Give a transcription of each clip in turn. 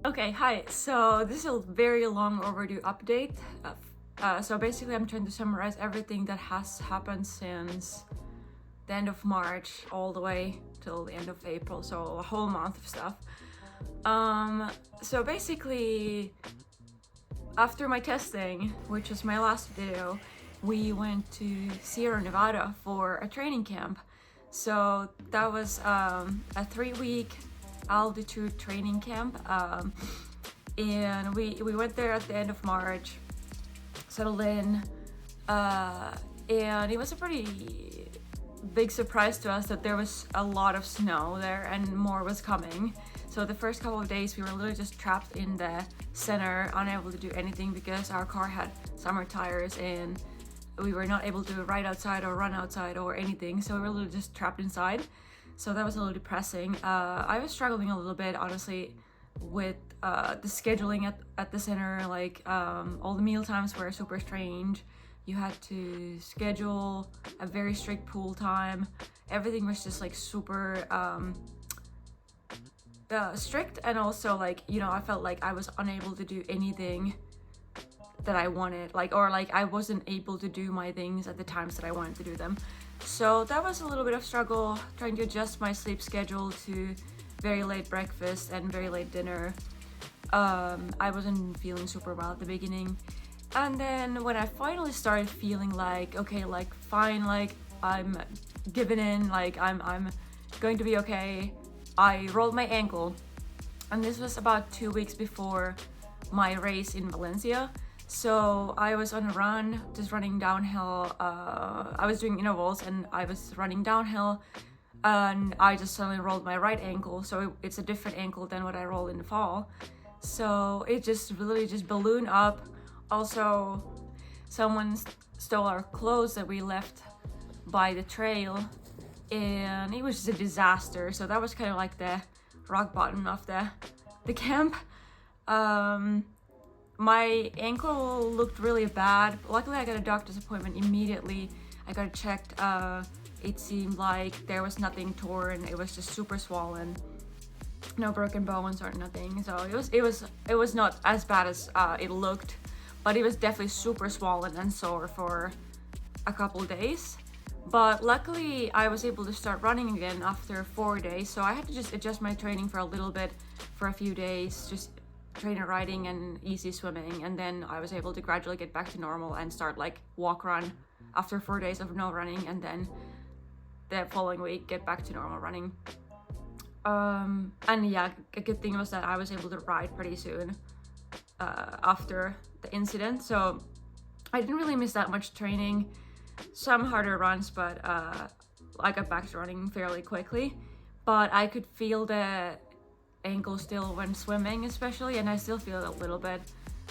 Okay, hi. So this is a very long overdue update. So basically I'm trying to summarize everything that has happened since the end of March all the way till the end of April, so a whole month of stuff. So basically after my testing, which was my last video, we went to Sierra Nevada for a training camp. So that was a 3-week altitude training camp, and we went there at the end of March, settled in, and it was a pretty big surprise to us that there was a lot of snow there and more was coming. So the first couple of days we were literally just trapped in the center, unable to do anything because our car had summer tires and we were not able to ride outside or run outside or anything, so we were literally just trapped inside. So that was a little depressing. I was struggling a little bit, honestly, with the scheduling at the center. Like all the meal times were super strange. You had to schedule a very strict pool time. Everything was just like super strict, and also like, you know, I felt like I was unable to do anything that I wanted, or I wasn't able to do my things at the times that I wanted to do them. So that was a little bit of struggle, trying to adjust my sleep schedule to very late breakfast and very late dinner. I wasn't feeling super well at the beginning, and then when I finally started feeling like, okay, like fine, like I'm giving in, like I'm going to be okay, I rolled my ankle, and this was about 2 weeks before my race in Valencia. So I was on a run, just running downhill. I was doing intervals and I was running downhill, and I just suddenly rolled my right ankle. So it's a different ankle than what I rolled in the fall. So it just really just ballooned up. Also, someone stole our clothes that we left by the trail, and it was just a disaster. So that was kind of like the rock bottom of the camp. My ankle looked really bad. Luckily, I got a doctor's appointment immediately. I got it checked. It seemed like there was nothing torn. It was just super swollen. No broken bones or nothing. So it was not as bad as it looked, but it was definitely super swollen and sore for a couple days. But luckily, I was able to start running again after 4 days. So I had to just adjust my training for a little bit, for a few days, just trainer riding and easy swimming, and then I was able to gradually get back to normal and start like walk run after 4 days of no running, and then the following week get back to normal running. And yeah, a good thing was that I was able to ride pretty soon after the incident, so I didn't really miss that much training. Some harder runs, but I got back to running fairly quickly. But I could feel the ankle still when swimming, especially, and I still feel it a little bit,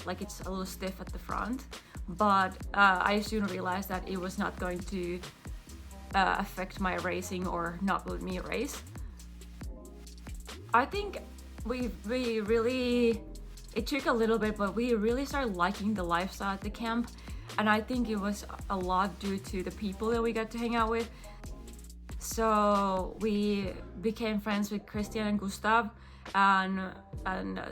like it's a little stiff at the front, but I soon realized that it was not going to affect my racing or not let me race. I think we really, it took a little bit, but we really started liking the lifestyle at the camp, and I think it was a lot due to the people that we got to hang out with. So we became friends with Christian and Gustav and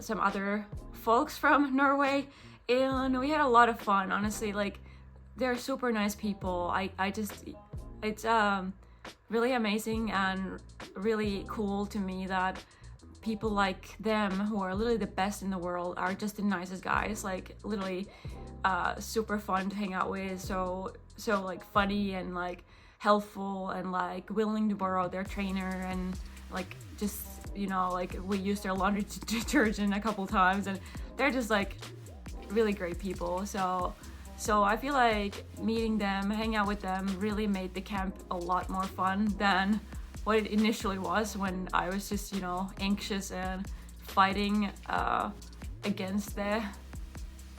some other folks from Norway, and we had a lot of fun. Honestly, like, they're super nice people. It's really amazing and really cool to me that people like them, who are literally the best in the world, are just the nicest guys. Like, literally super fun to hang out with, so like funny and like helpful and like willing to borrow their trainer, and like just, you know, like we used their laundry detergent a couple times, and they're just like really great people. So I feel like meeting them, hanging out with them, really made the camp a lot more fun than what it initially was, when I was just, you know, anxious and fighting against the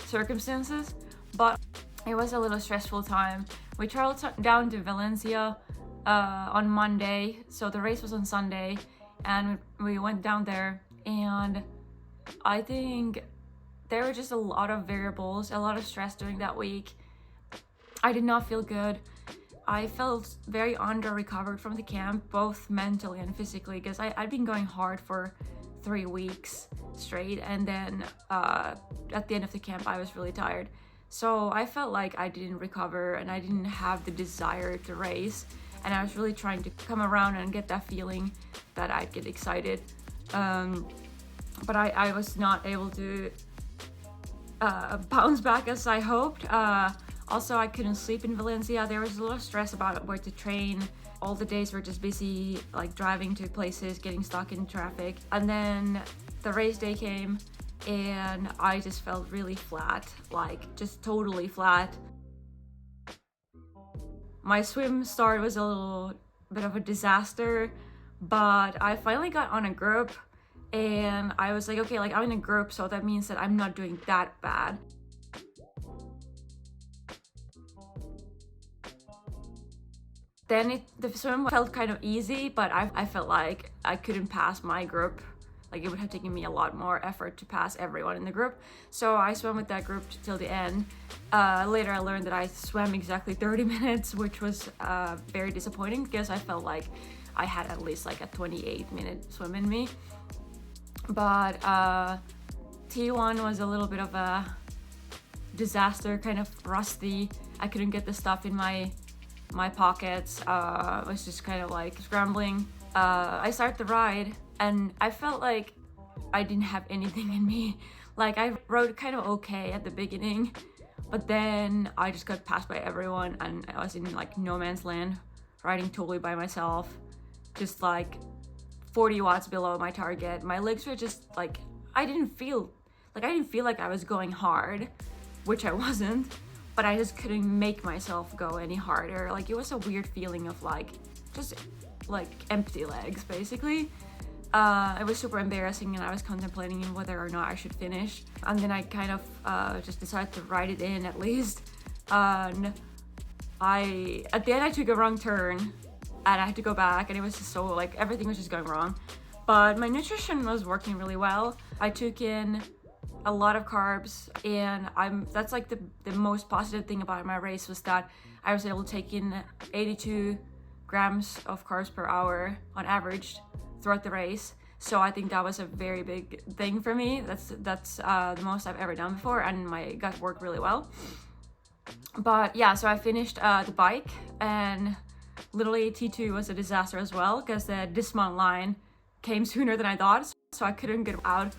circumstances. But it was a little stressful time. We traveled down to Valencia on Monday, so the race was on Sunday, and we went down there, and I think there were just a lot of variables, a lot of stress during that week. I did not feel good. I felt very under recovered from the camp, both mentally and physically, because I'd been going hard for 3 weeks straight, and then at the end of the camp I was really tired. So I felt like I didn't recover and I didn't have the desire to race, and I was really trying to come around and get that feeling that I'd get excited. But I was not able to bounce back as I hoped. Also, I couldn't sleep in Valencia. There was a lot of stress about where to train. All the days were just busy, like driving to places, getting stuck in traffic. And then the race day came and I just felt really flat, like just totally flat. My swim start was a little bit of a disaster, but I finally got on a group and I was like, okay, like I'm in a group, so that means that I'm not doing that bad. Then the swim felt kind of easy, but I felt like I couldn't pass my group. Like it would have taken me a lot more effort to pass everyone in the group. So I swam with that group till the end. Later I learned that I swam exactly 30 minutes, which was very disappointing because I felt like I had at least like a 28-minute swim in me. But T1 was a little bit of a disaster, kind of rusty. I couldn't get the stuff in my pockets. I was just kind of like scrambling. I started the ride and I felt like I didn't have anything in me. Like I rode kind of okay at the beginning, but then I just got passed by everyone and I was in like no man's land, riding totally by myself, just like 40 watts below my target. My legs were just like, I didn't feel like I was going hard, which I wasn't, but I just couldn't make myself go any harder. Like it was a weird feeling of like just like empty legs basically. It was super embarrassing and I was contemplating whether or not I should finish, and then I kind of just decided to ride it in at least. And at the end I took a wrong turn and I had to go back, and it was just so like everything was just going wrong. But my nutrition was working really well. I took in a lot of carbs, and that's like the most positive thing about my race was that I was able to take in 82 grams of carbs per hour on average throughout the race. So I think that was a very big thing for me. That's the most I've ever done before, and my gut worked really well. But yeah, so I finished the bike, and literally T2 was a disaster as well because the dismount line came sooner than I thought, so I couldn't get out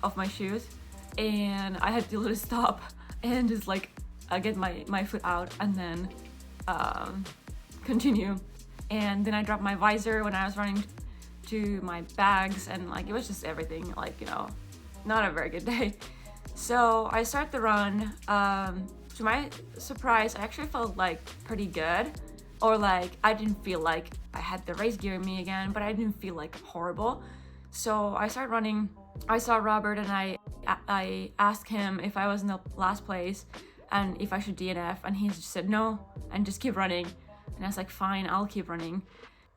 of my shoes, and I had to literally stop and just like get my foot out and then continue. And then I dropped my visor when I was running to my bags, and like it was just everything, like, you know, not a very good day. So I start the run. To my surprise, I actually felt like pretty good, or like I didn't feel like I had the race gear in me again, but I didn't feel like horrible. So I started running. I saw Robert and I asked him if I was in the last place and if I should DNF, and he just said no and just keep running. And I was like, fine, I'll keep running.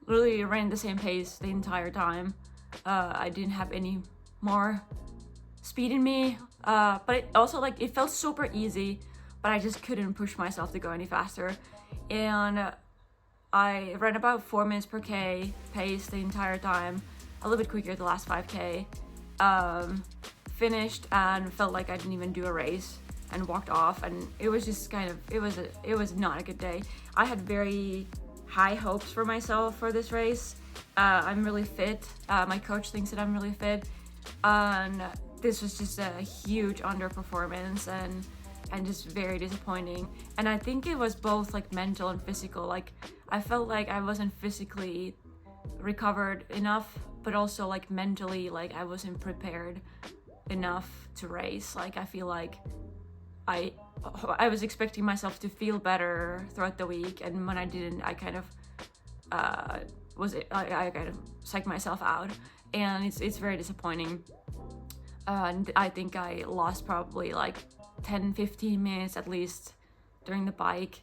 Literally ran the same pace the entire time. I didn't have any more speed in me, but it also like it felt super easy, but I just couldn't push myself to go any faster. And I ran about 4 minutes per K pace the entire time, a little bit quicker the last 5K. Finished and felt like I didn't even do a race and walked off, and it was just kind of, it was not a good day. I had very high hopes for myself for this race. I'm really fit. My coach thinks that I'm really fit, and this was just a huge underperformance and just very disappointing. And I think it was both like mental and physical. Like I felt like I wasn't physically recovered enough, but also like mentally, like I wasn't prepared enough to race. Like I feel like I was expecting myself to feel better throughout the week, and when I didn't, I kind of I kind of psyched myself out, and it's very disappointing. And I think I lost probably like 10-15 minutes at least during the bike,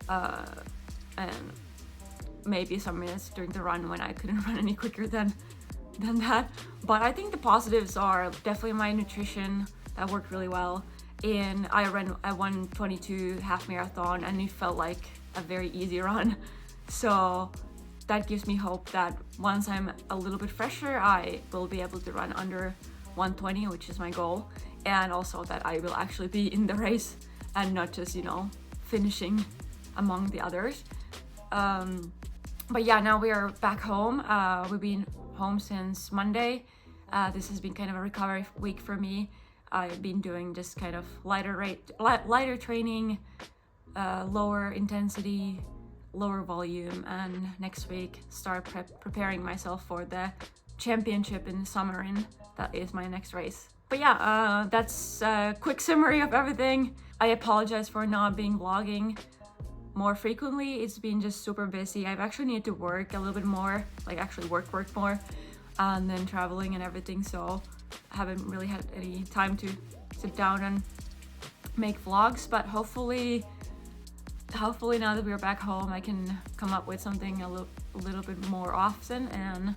and maybe some minutes during the run when I couldn't run any quicker than that. But I think the positives are definitely my nutrition. That worked really well. And I ran a 1:22 half marathon, and it felt like a very easy run. So that gives me hope that once I'm a little bit fresher, I will be able to run under 120, which is my goal, and also that I will actually be in the race and not just, you know, finishing among the others. But yeah, now we are back home. We've been home since Monday. This has been kind of a recovery week for me. I've been doing just kind of lighter training, lower intensity, lower volume, and next week start preparing myself for the championship in Summerin. That is my next race. But yeah, that's a quick summary of everything. I apologize for not being vlogging more frequently. It's been just super busy. I've actually needed to work a little bit more, like actually work more, and then traveling and everything, so I haven't really had any time to sit down and make vlogs. But hopefully now that we're back home, I can come up with something a little bit more often and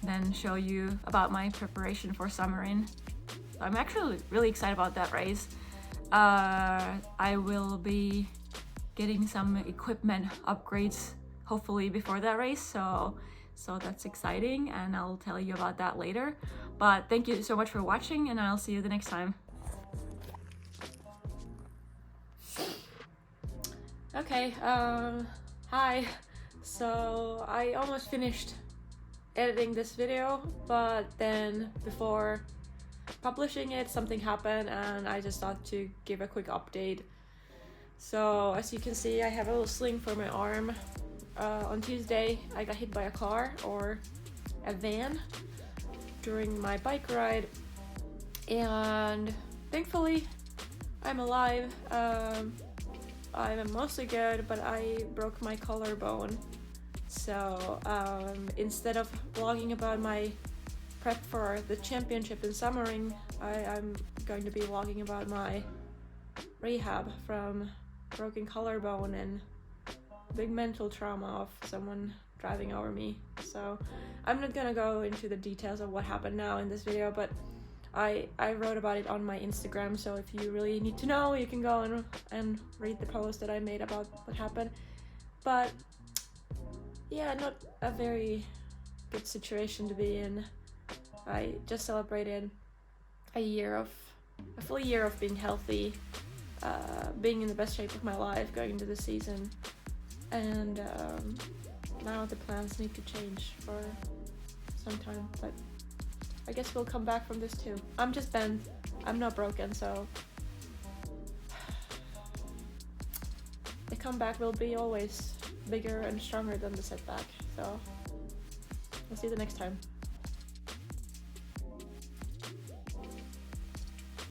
then show you about my preparation for Summerin. I'm actually really excited about that race. I will be getting some equipment upgrades hopefully before that race, so that's exciting, and I'll tell you about that later. But thank you so much for watching, and I'll see you the next time. Okay, hi. So I almost finished editing this video, but then before publishing it, something happened, and I just thought to give a quick update. So as you can see, I have a little sling for my arm. On Tuesday, I got hit by a car or a van during my bike ride, and thankfully I'm alive. I'm mostly good, but I broke my collarbone. So instead of vlogging about my prep for the championship in Summerin, I'm going to be vlogging about my rehab from broken collarbone and big mental trauma of someone driving over me. So I'm not gonna go into the details of what happened now in this video, but I wrote about it on my Instagram, so if you really need to know, you can go and read the post that I made about what happened. But yeah, not a very good situation to be in. I just celebrated a full year of being healthy, being in the best shape of my life going into the season, and now the plans need to change for some time, but I guess we'll come back from this too. I'm just bent, I'm not broken, so the comeback will be always bigger and stronger than the setback. So we'll see you the next time.